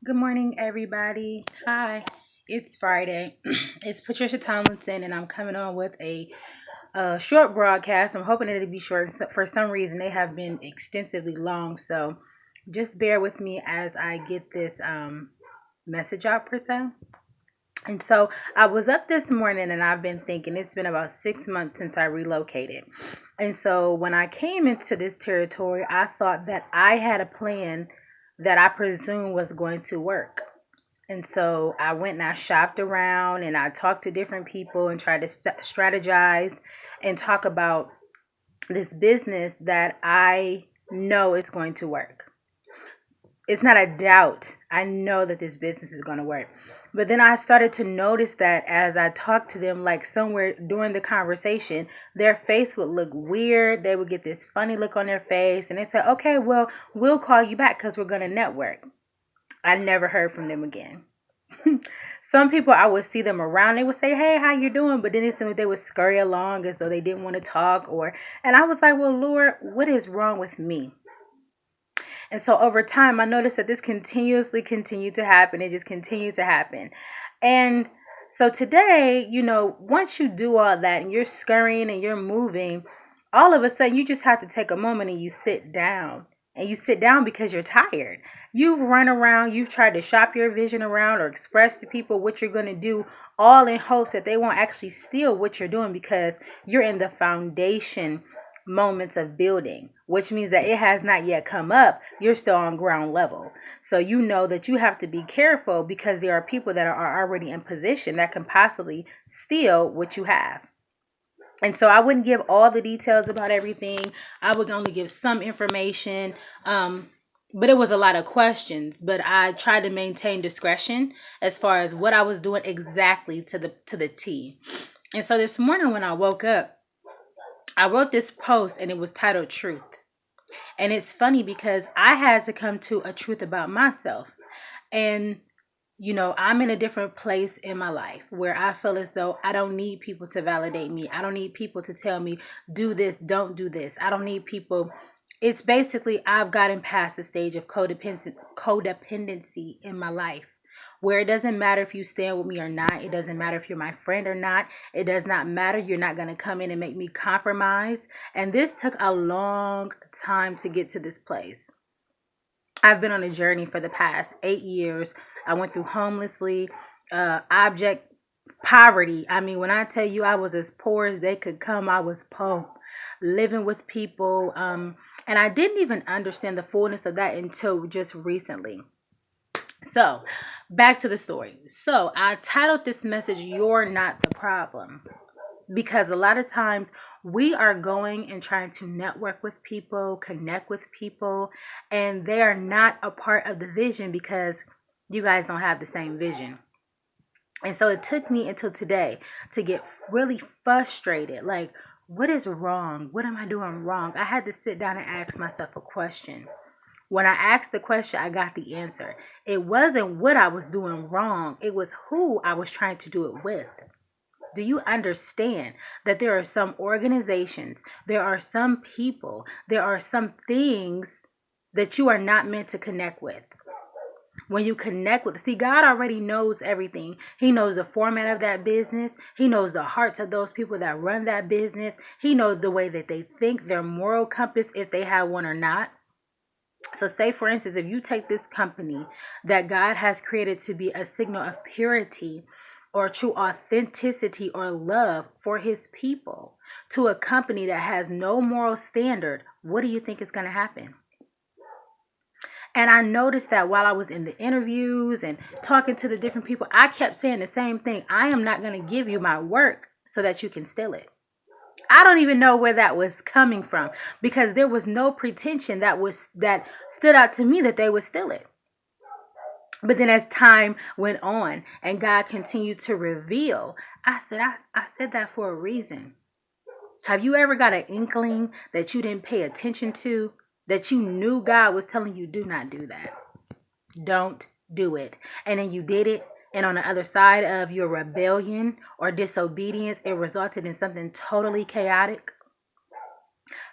Good morning, everybody. Hi, it's Friday. It's Patricia Tomlinson, and I'm coming on with a short broadcast. I'm hoping it'll be short. For some reason, they have been extensively long, so just bear with me as I get this message out per se. And so I was up this morning, and I've been thinking it's been about 6 months since I relocated. And so when I came into this territory, I thought that I had a plan that I presumed was going to work. And so I went and I shopped around and I talked to different people and tried to strategize and talk about this business that I know is going to work. It's not a doubt. I know that this business is going to work. But then I started to notice that as I talked to them, like somewhere during the conversation, their face would look weird. They would get this funny look on their face. And they said, okay, well, we'll call you back because we're going to network. I never heard from them again. Some people I would see them around, they would say, hey, how you doing? But then it seemed like they would scurry along as though they didn't want to talk and I was like, well, Lord, what is wrong with me? And so over time I noticed that this continuously continued to happen. It just continued to happen. And so today, once you do all that and you're scurrying and you're moving, all of a sudden you just have to take a moment and you sit down. And you sit down because you're tired. You've run around, you've tried to shop your vision around or express to people what you're going to do, all in hopes that they won't actually steal what you're doing because you're in the foundation moments of building, which means that it has not yet come up. You're still on ground level. So you know that you have to be careful because there are people that are already in position that can possibly steal what you have. And so I wouldn't give all the details about everything. I would only give some information. But it was a lot of questions. But I tried to maintain discretion as far as what I was doing exactly to the T. And so this morning when I woke up, I wrote this post and it was titled Truth. And it's funny because I had to come to a truth about myself. And I'm in a different place in my life where I feel as though I don't need people to validate me. I don't need people to tell me, do this, don't do this. I don't need people. It's basically, I've gotten past the stage of codependency in my life where it doesn't matter if you stand with me or not. It doesn't matter if you're my friend or not. It does not matter. You're not going to come in and make me compromise. And this took a long time to get to this place. I've been on a journey for the past 8 years. I went through homelessly, abject poverty. I mean, when I tell you I was as poor as they could come, I was poor, living with people. And I didn't even understand the fullness of that until just recently. So, back to the story. So, I titled this message, You're Not the Problem. Because a lot of times we are going and trying to network with people, connect with people, and they are not a part of the vision because you guys don't have the same vision. And so it took me until today to get really frustrated. Like, what is wrong? What am I doing wrong? I had to sit down and ask myself a question. When I asked the question, I got the answer. It wasn't what I was doing wrong. It was who I was trying to do it with. Do you understand that there are some organizations, there are some people, there are some things that you are not meant to connect with? When you connect with, see, God already knows everything. He knows the format of that business. He knows the hearts of those people that run that business. He knows the way that they think, their moral compass, if they have one or not. So say, for instance, if you take this company that God has created to be a signal of purity or true authenticity or love for his people to a company that has no moral standard, what do you think is going to happen? And I noticed that while I was in the interviews and talking to the different people, I kept saying the same thing. I am not going to give you my work so that you can steal it. I don't even know where that was coming from because there was no pretension that stood out to me that they would steal it. But then as time went on and God continued to reveal, I said that for a reason. Have you ever got an inkling that you didn't pay attention to, that you knew God was telling you, do not do that? Don't do it. And then you did it. And on the other side of your rebellion or disobedience, it resulted in something totally chaotic.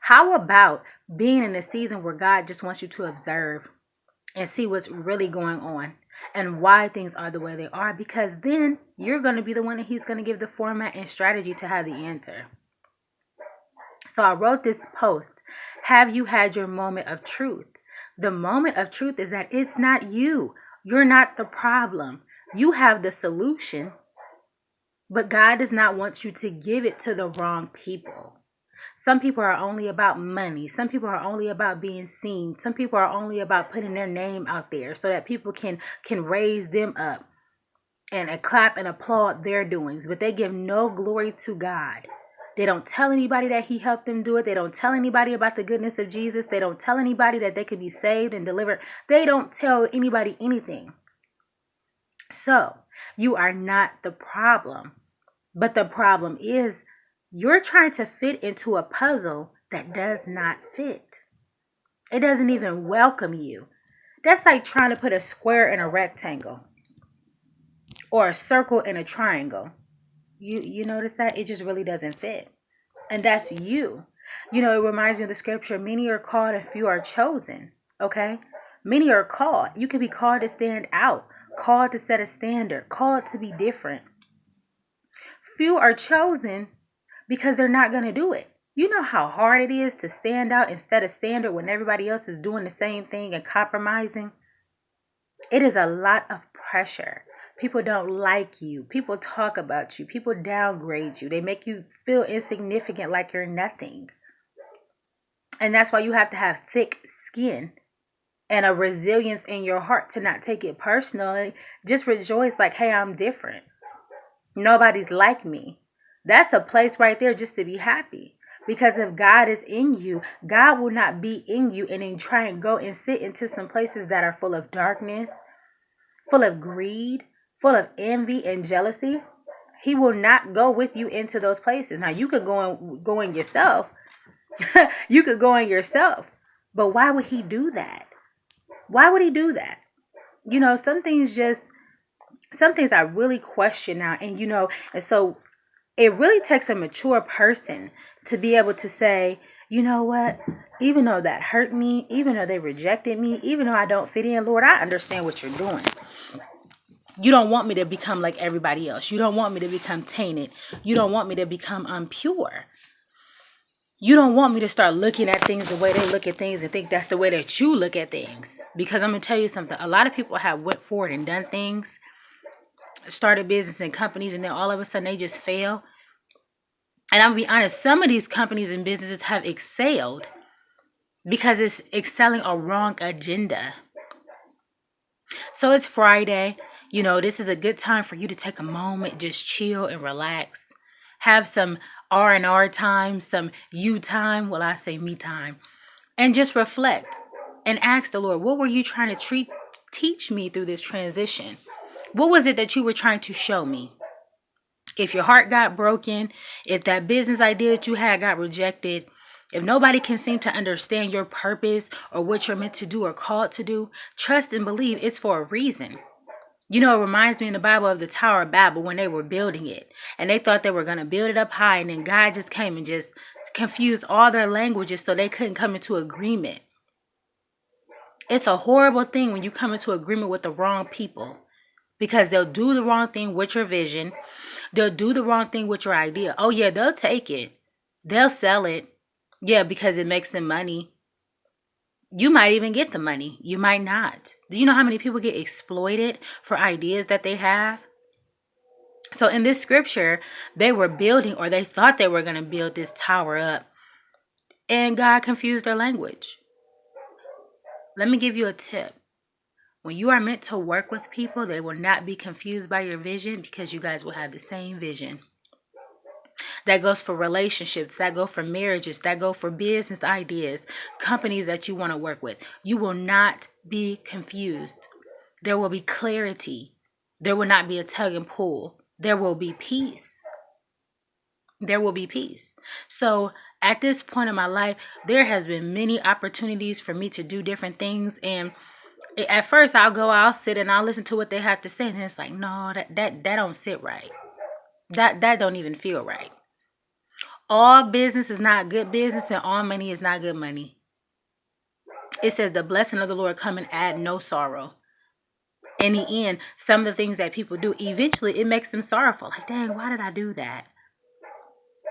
How about being in a season where God just wants you to observe and see what's really going on? and why things are the way they are, because then you're going to be the one that he's going to give the format and strategy to have the answer. So I wrote this post. Have you had your moment of truth? The moment of truth is that it's not you. You're not the problem. You have the solution, but God does not want you to give it to the wrong people. Some people are only about money. Some people are only about being seen. Some people are only about putting their name out there so that people can raise them up and clap and applaud their doings. But they give no glory to God. They don't tell anybody that he helped them do it. They don't tell anybody about the goodness of Jesus. They don't tell anybody that they could be saved and delivered. They don't tell anybody anything. So you are not the problem. But the problem is you're trying to fit into a puzzle that does not fit. It doesn't even welcome you. That's like trying to put a square in a rectangle or a circle in a triangle. You notice that? It just really doesn't fit. And that's you. You know, it reminds me of the scripture, many are called and few are chosen. Okay? Many are called. You can be called to stand out, called to set a standard, called to be different. Few are chosen because they're not going to do it. You know how hard it is to stand out and set a standard when everybody else is doing the same thing and compromising? It is a lot of pressure. People don't like you. People talk about you. People downgrade you. They make you feel insignificant, like you're nothing. And that's why you have to have thick skin and a resilience in your heart to not take it personally. Just rejoice like, hey, I'm different. Nobody's like me. That's a place right there just to be happy. Because if God is in you, God will not be in you and then try and go and sit into some places that are full of darkness, full of greed, full of envy and jealousy. He will not go with you into those places. Now, you could go in yourself. You could go in yourself. But why would he do that? Why would he do that? You know, some things I really question now. And, and so it really takes a mature person to be able to say, you know what? Even though that hurt me, even though they rejected me, even though I don't fit in, Lord, I understand what you're doing. You don't want me to become like everybody else. You don't want me to become tainted. You don't want me to become impure. You don't want me to start looking at things the way they look at things and think that's the way that you look at things. Because I'm going to tell you something. A lot of people have went forward and done things, started business and companies, and then all of a sudden they just fail. And I'm going to be honest, some of these companies and businesses have excelled because it's excelling a wrong agenda. So it's Friday. You know, this is a good time for you to take a moment, just chill and relax. Have some R&R time, some you time. Well, I say me time. And just reflect and ask the Lord, what were you trying to teach me through this transition? What was it that you were trying to show me? If your heart got broken, if that business idea that you had got rejected, if nobody can seem to understand your purpose or what you're meant to do or called to do, trust and believe it's for a reason. You know, it reminds me in the Bible of the Tower of Babel when they were building it. And they thought they were going to build it up high. And then God just came and just confused all their languages so they couldn't come into agreement. It's a horrible thing when you come into agreement with the wrong people. Because they'll do the wrong thing with your vision. They'll do the wrong thing with your idea. Oh, yeah, they'll take it. They'll sell it. Yeah, because it makes them money. You might even get the money. You might not. Do you know how many people get exploited for ideas that they have? So in this scripture, they were building, or they thought they were going to build this tower up. And God confused their language. Let me give you a tip. When you are meant to work with people, they will not be confused by your vision because you guys will have the same vision. That goes for relationships, that goes for marriages, that goes for business ideas, companies that you want to work with. You will not be confused. There will be clarity. There will not be a tug and pull. There will be peace. There will be peace. So at this point in my life, there has been many opportunities for me to do different things. And at first I'll sit and I'll listen to what they have to say. And it's like, no, that don't sit right. That don't even feel right. All business is not good business and all money is not good money. It says the blessing of the Lord come and add no sorrow. In the end, some of the things that people do, eventually it makes them sorrowful. Like, dang, why did I do that?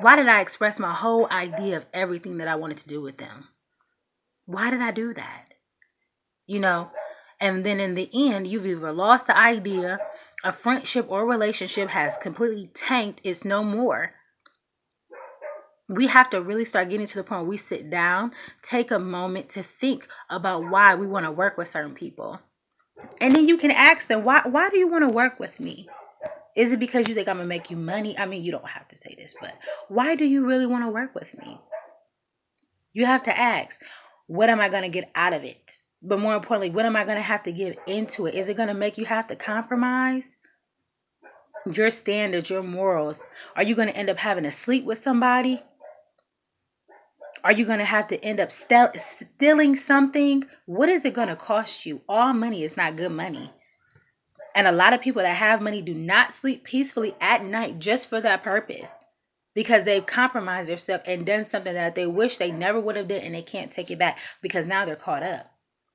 Why did I express my whole idea of everything that I wanted to do with them? Why did I do that? You know? And then in the end, you've either lost the idea, a friendship or relationship has completely tanked, it's no more. We have to really start getting to the point where we sit down, take a moment to think about why we want to work with certain people. And then you can ask them, why do you want to work with me? Is it because you think I'm going to make you money? I mean, you don't have to say this, but why do you really want to work with me? You have to ask, what am I going to get out of it? But more importantly, what am I going to have to give into it? Is it going to make you have to compromise your standards, your morals? Are you going to end up having to sleep with somebody? Are you going to have to end up stealing something? What is it going to cost you? All money is not good money. And a lot of people that have money do not sleep peacefully at night just for that purpose. Because they've compromised themselves and done something that they wish they never would have done, and they can't take it back because now they're caught up.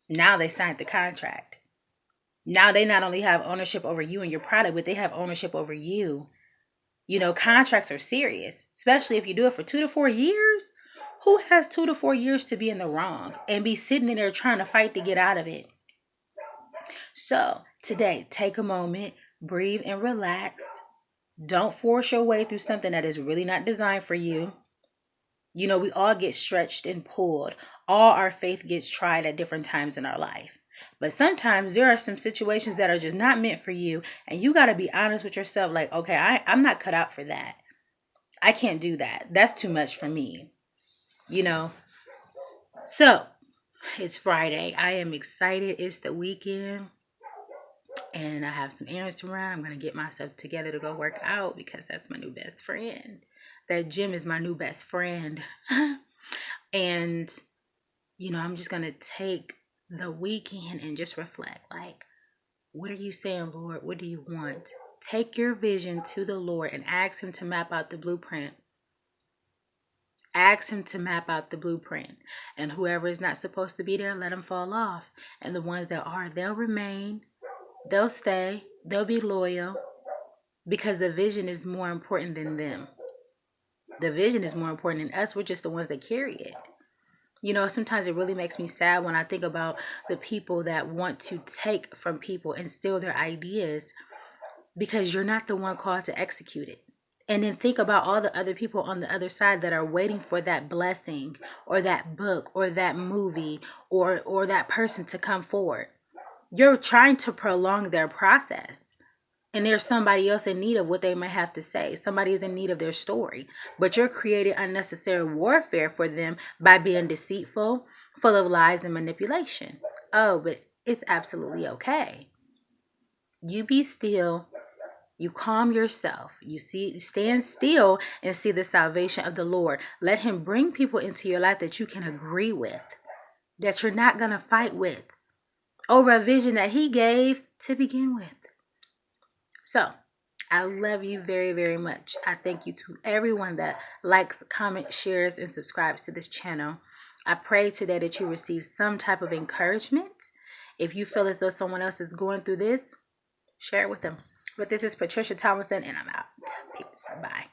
Now they signed the contract. Now they not only have ownership over you and your product, but they have ownership over you. You know, contracts are serious, especially if you do it for 2 to 4 years. Who has 2 to 4 years to be in the wrong and be sitting in there trying to fight to get out of it? So today, take a moment, breathe and relax. Don't force your way through something that is really not designed for you. You know, we all get stretched and pulled. All our faith gets tried at different times in our life. But sometimes there are some situations that are just not meant for you. And you got to be honest with yourself. Like, okay, I'm not cut out for that. I can't do that. That's too much for me. You know, so it's Friday. I am excited. It's the weekend and I have some errands to run. I'm going to get myself together to go work out because that's my new best friend. That gym is my new best friend. And, you know, I'm just going to take the weekend and just reflect. Like, what are you saying, Lord? What do you want? Take your vision to the Lord and ask him to map out the blueprint. Ask him to map out the blueprint. And whoever is not supposed to be there, let them fall off. And the ones that are, they'll remain. They'll stay. They'll be loyal. Because the vision is more important than them. The vision is more important than us. We're just the ones that carry it. You know, sometimes it really makes me sad when I think about the people that want to take from people and steal their ideas because you're not the one called to execute it. And then think about all the other people on the other side that are waiting for that blessing or that book or that movie or that person to come forward. You're trying to prolong their process. And there's somebody else in need of what they might have to say. Somebody is in need of their story. But you're creating unnecessary warfare for them by being deceitful, full of lies and manipulation. Oh, but it's absolutely okay. You be still. You calm yourself. You stand still and see the salvation of the Lord. Let him bring people into your life that you can agree with, that you're not going to fight with, over a vision that he gave to begin with. So, I love you very, very much. I thank you to everyone that likes, comments, shares, and subscribes to this channel. I pray today that you receive some type of encouragement. If you feel as though someone else is going through this, share it with them. But this is Patricia Tomlinson, and I'm out. Peace. Bye.